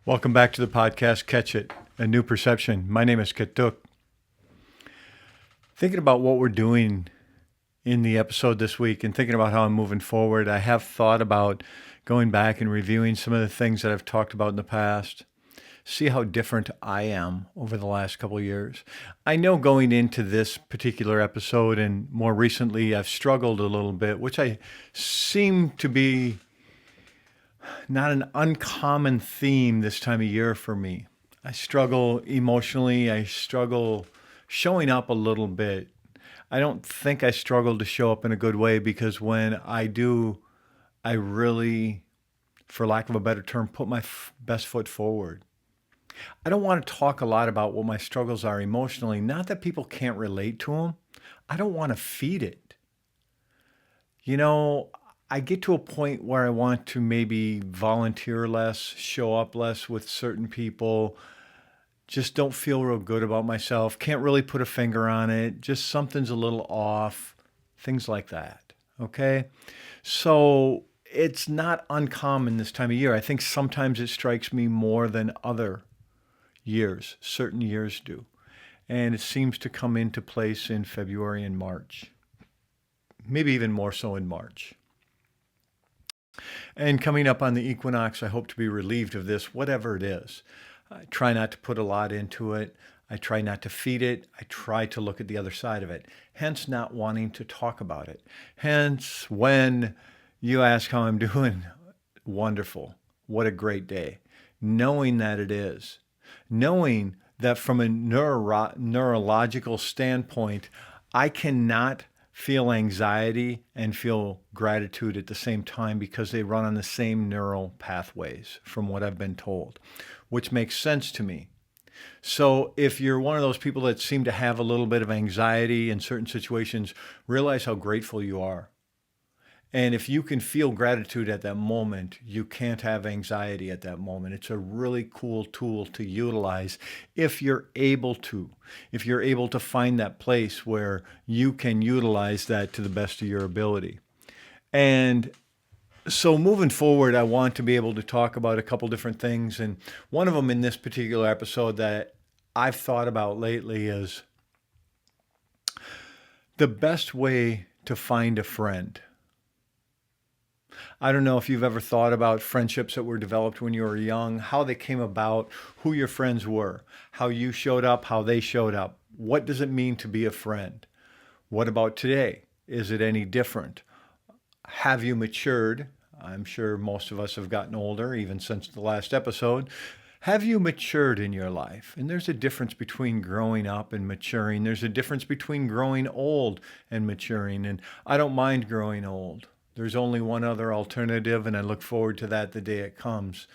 Welcome back to the podcast, Catch It, A New Perception. My name is Ketuk. Thinking about what we're doing in the episode this week and thinking about how I'm moving forward, I have thought about going back and reviewing some of the things that I've talked about in the past, see how different I am over the last couple of years. I know going into this particular episode and more recently, I've struggled a little bit, which I seem to be not an uncommon theme this time of year for me. I struggle emotionally. I struggle showing up a little bit. I don't think I struggle to show up in a good way because when I do, I really, for lack of a better term, put my best foot forward. I don't want to talk a lot about what my struggles are emotionally. Not that people can't relate to them. I don't want to feed it. I get to a point where I want to maybe volunteer less, show up less with certain people, just don't feel real good about myself, can't really put a finger on it, just something's a little off, things like that. Okay? So it's not uncommon this time of year. I think sometimes it strikes me more than other years, certain years do. And it seems to come into place in February and March, maybe even more so in March. And coming up on the equinox, I hope to be relieved of this, whatever it is. I try not to put a lot into it. I try not to feed it. I try to look at the other side of it, hence not wanting to talk about it. Hence, when you ask how I'm doing, wonderful. What a great day. Knowing that it is. Knowing that from a neurological standpoint, I cannot feel anxiety and feel gratitude at the same time because they run on the same neural pathways from what I've been told, which makes sense to me. So if you're one of those people that seem to have a little bit of anxiety in certain situations, realize how grateful you are. And if you can feel gratitude at that moment, you can't have anxiety at that moment. It's a really cool tool to utilize if you're able to. If you're able to find that place where you can utilize that to the best of your ability. And so moving forward, I want to be able to talk about a couple different things. And one of them in this particular episode that I've thought about lately is the best way to find a friend. I don't know if you've ever thought about friendships that were developed when you were young, how they came about, who your friends were, how you showed up, how they showed up. What does it mean to be a friend? What about today? Is it any different? Have you matured? I'm sure most of us have gotten older, even since the last episode. Have you matured in your life? And there's a difference between growing up and maturing. There's a difference between growing old and maturing. And I don't mind growing old. There's only one other alternative, and I look forward to that the day it comes.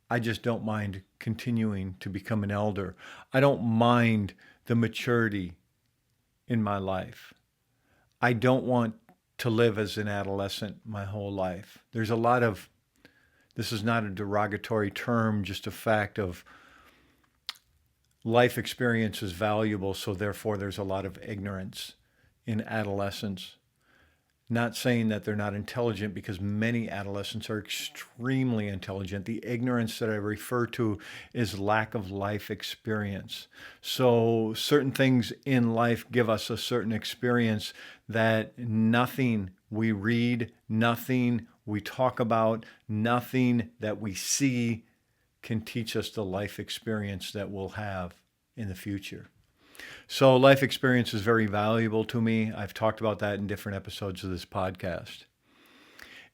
I just don't mind continuing to become an elder. I don't mind the maturity in my life. I don't want to live as an adolescent my whole life. There's a lot of, this is not a derogatory term, just a fact of life experience is valuable, so therefore there's a lot of ignorance in adolescence. Not saying that they're not intelligent, because many adolescents are extremely intelligent. The ignorance that I refer to is lack of life experience. So certain things in life give us a certain experience that nothing we read, nothing we talk about, nothing that we see can teach us the life experience that we'll have in the future. So life experience is very valuable to me. I've talked about that in different episodes of this podcast.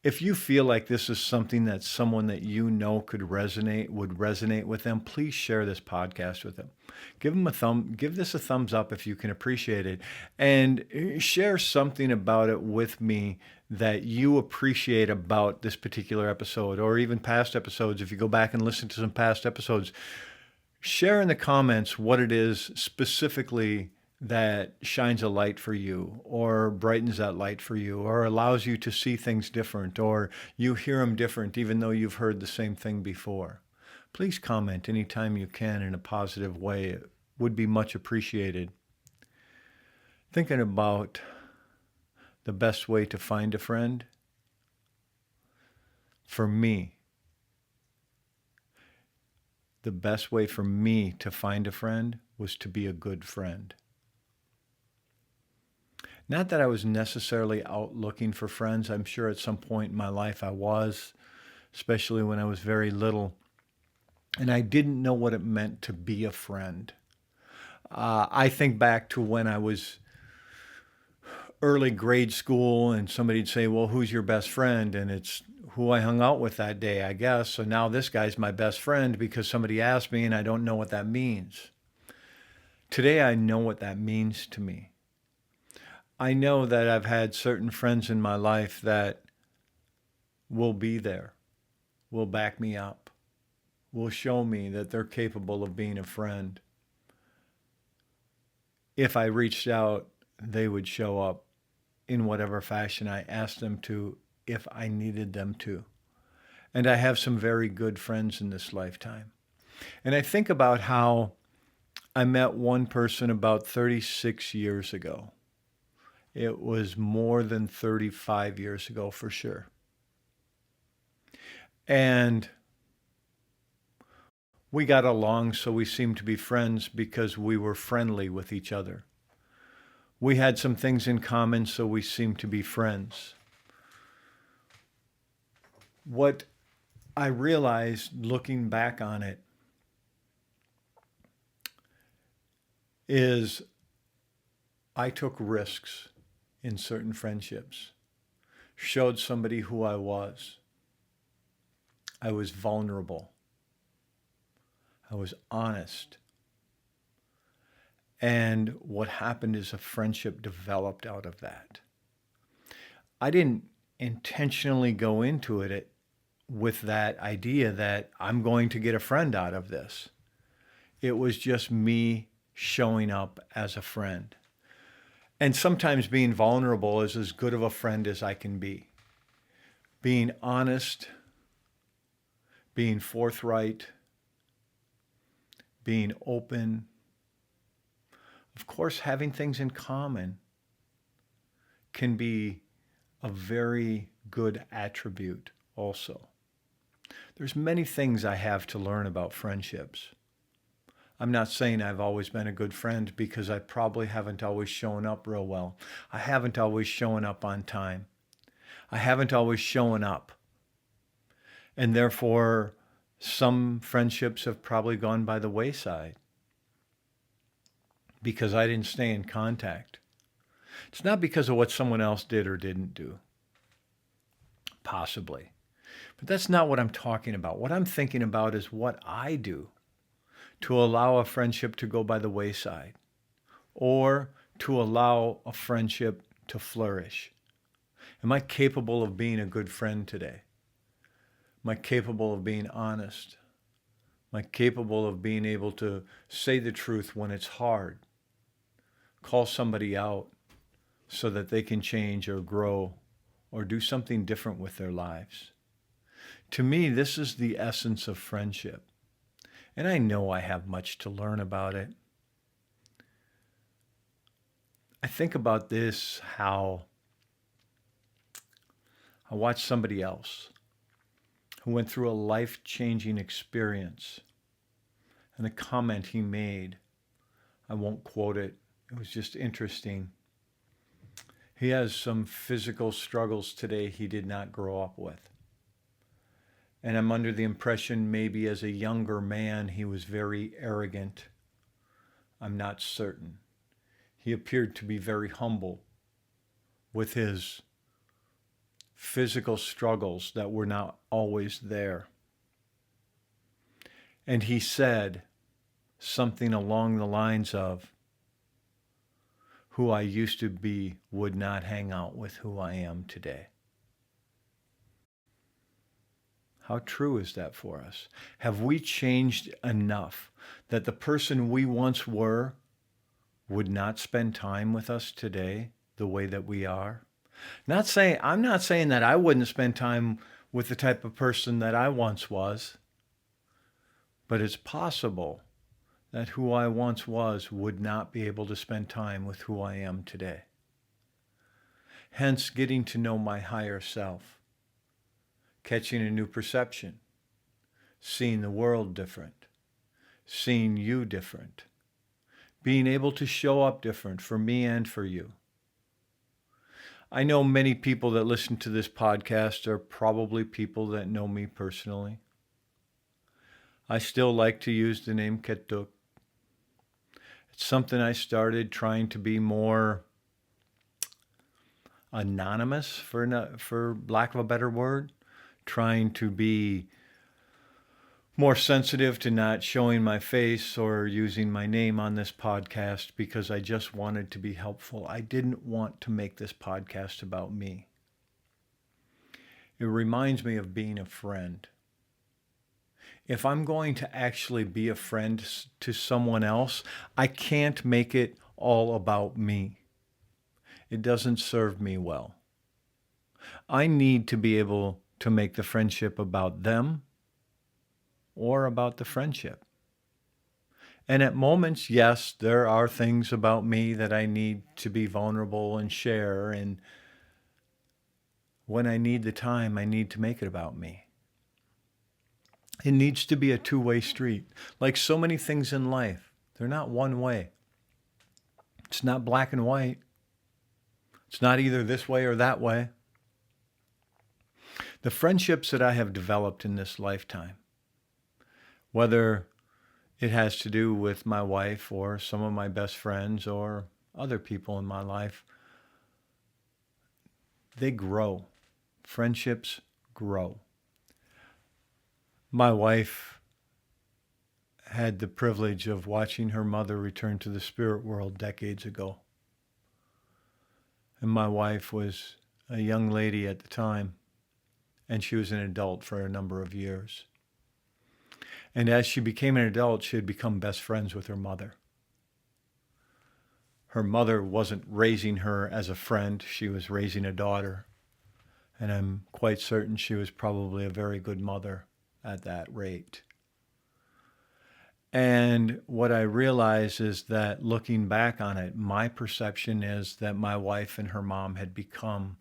If you feel like this is something that someone that you know would resonate with them, please share this podcast with them. Give this a thumbs up if you can appreciate it, and share something about it with me that you appreciate about this particular episode, or even past episodes. If you go back and listen to some past episodes, share in the comments what it is specifically that shines a light for you, or brightens that light for you, or allows you to see things different, or you hear them different even though you've heard the same thing before. Please comment anytime you can in a positive way. It would be much appreciated. Thinking about the best way to find a friend, for me, the best way for me to find a friend was to be a good friend. Not that I was necessarily out looking for friends. I'm sure at some point in my life I was, especially when I was very little. And I didn't know what it meant to be a friend. I think back to when I was early grade school and somebody'd say, well, who's your best friend? And it's who I hung out with that day, I guess. So now this guy's my best friend because somebody asked me and I don't know what that means. Today I know what that means to me. I know that I've had certain friends in my life that will be there, will back me up, will show me that they're capable of being a friend. If I reached out, they would show up in whatever fashion I asked them to, if I needed them to. And I have some very good friends in this lifetime. And I think about how I met one person about 36 years ago. It was more than 35 years ago for sure. And we got along, so we seemed to be friends because we were friendly with each other. We had some things in common, so we seemed to be friends. What I realized looking back on it is I took risks in certain friendships, showed somebody who I was. I was vulnerable. I was honest. And what happened is a friendship developed out of that. I didn't intentionally go into it with that idea that I'm going to get a friend out of this. It was just me showing up as a friend. And sometimes being vulnerable is as good of a friend as I can be. Being honest, being forthright, being open. Of course, having things in common can be a very good attribute also. There's many things I have to learn about friendships. I'm not saying I've always been a good friend because I probably haven't always shown up real well. I haven't always shown up on time. I haven't always shown up. And therefore, some friendships have probably gone by the wayside because I didn't stay in contact. It's not because of what someone else did or didn't do. Possibly. But that's not what I'm talking about. What I'm thinking about is what I do to allow a friendship to go by the wayside or to allow a friendship to flourish. Am I capable of being a good friend today? Am I capable of being honest? Am I capable of being able to say the truth when it's hard? Call somebody out so that they can change or grow or do something different with their lives. To me, this is the essence of friendship. And I know I have much to learn about it. I think about this, how I watched somebody else who went through a life-changing experience. And the comment he made, I won't quote it, it was just interesting. He has some physical struggles today he did not grow up with. And I'm under the impression maybe as a younger man he was very arrogant. I'm not certain. He appeared to be very humble with his physical struggles that were not always there. And he said something along the lines of, who I used to be would not hang out with who I am today. How true is that for us? Have we changed enough that the person we once were would not spend time with us today the way that we are? I'm not saying that I wouldn't spend time with the type of person that I once was, but it's possible that who I once was would not be able to spend time with who I am today. Hence, getting to know my higher self, catching a new perception, seeing the world different, seeing you different, being able to show up different for me and for you. I know many people that listen to this podcast are probably people that know me personally. I still like to use the name Ketuk. It's something I started trying to be more anonymous, for lack of a better word, trying to be more sensitive to not showing my face or using my name on this podcast because I just wanted to be helpful. I didn't want to make this podcast about me. It reminds me of being a friend. If I'm going to actually be a friend to someone else, I can't make it all about me. It doesn't serve me well. I need to be able to make the friendship about them or about the friendship. And at moments, yes, there are things about me that I need to be vulnerable and share. And when I need the time, I need to make it about me. It needs to be a two-way street. Like so many things in life, they're not one way. It's not black and white. It's not either this way or that way. The friendships that I have developed in this lifetime, whether it has to do with my wife or some of my best friends or other people in my life, they grow. Friendships grow. My wife had the privilege of watching her mother return to the spirit world decades ago. And my wife was a young lady at the time, and she was an adult for a number of years. And as she became an adult, she had become best friends with her mother. Her mother wasn't raising her as a friend, she was raising a daughter. And I'm quite certain she was probably a very good mother at that rate. And what I realize is that looking back on it, my perception is that my wife and her mom had become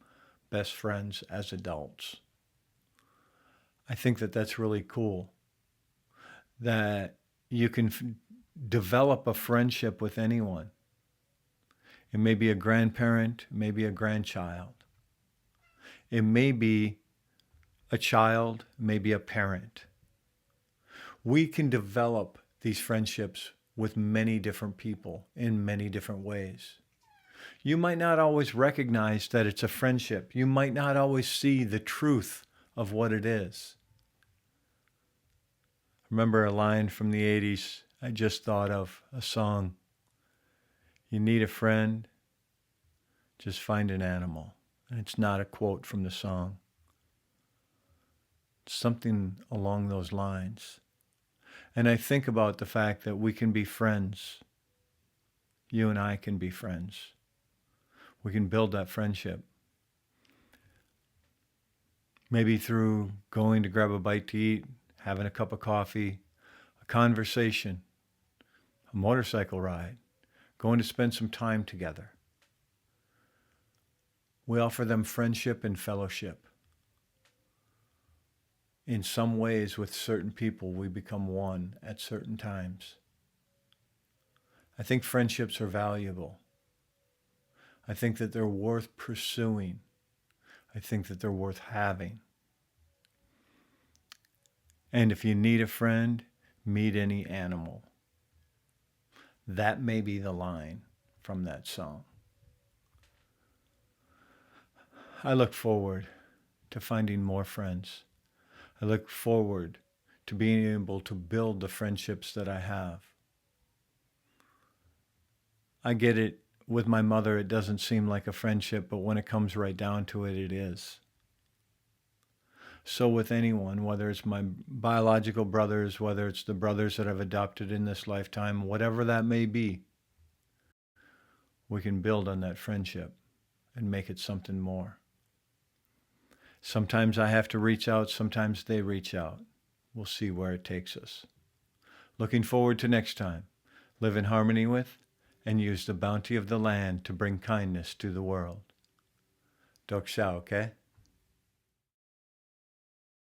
best friends as adults. I think that that's really cool. That you can develop a friendship with anyone. It may be a grandparent, it may be a grandchild. It may be a child, maybe a parent. We can develop these friendships with many different people in many different ways. You might not always recognize that it's a friendship. You might not always see the truth of what it is. Remember a line from the 80s I just thought of, a song. You need a friend, just find an animal. And it's not a quote from the song. It's something along those lines. And I think about the fact that we can be friends. You and I can be friends. We can build that friendship. Maybe through going to grab a bite to eat, having a cup of coffee, a conversation, a motorcycle ride, going to spend some time together. We offer them friendship and fellowship. In some ways, with certain people, we become one at certain times. I think friendships are valuable. I think that they're worth pursuing. I think that they're worth having. And if you need a friend, meet any animal. That may be the line from that song. I look forward to finding more friends. I look forward to being able to build the friendships that I have. I get it, with my mother, it doesn't seem like a friendship, but when it comes right down to it, it is. So with anyone, whether it's my biological brothers, whether it's the brothers that I've adopted in this lifetime, whatever that may be, we can build on that friendship and make it something more. Sometimes I have to reach out, sometimes they reach out. We'll see where it takes us. Looking forward to next time. Live in harmony with and use the bounty of the land to bring kindness to the world. Dok Shao, okay?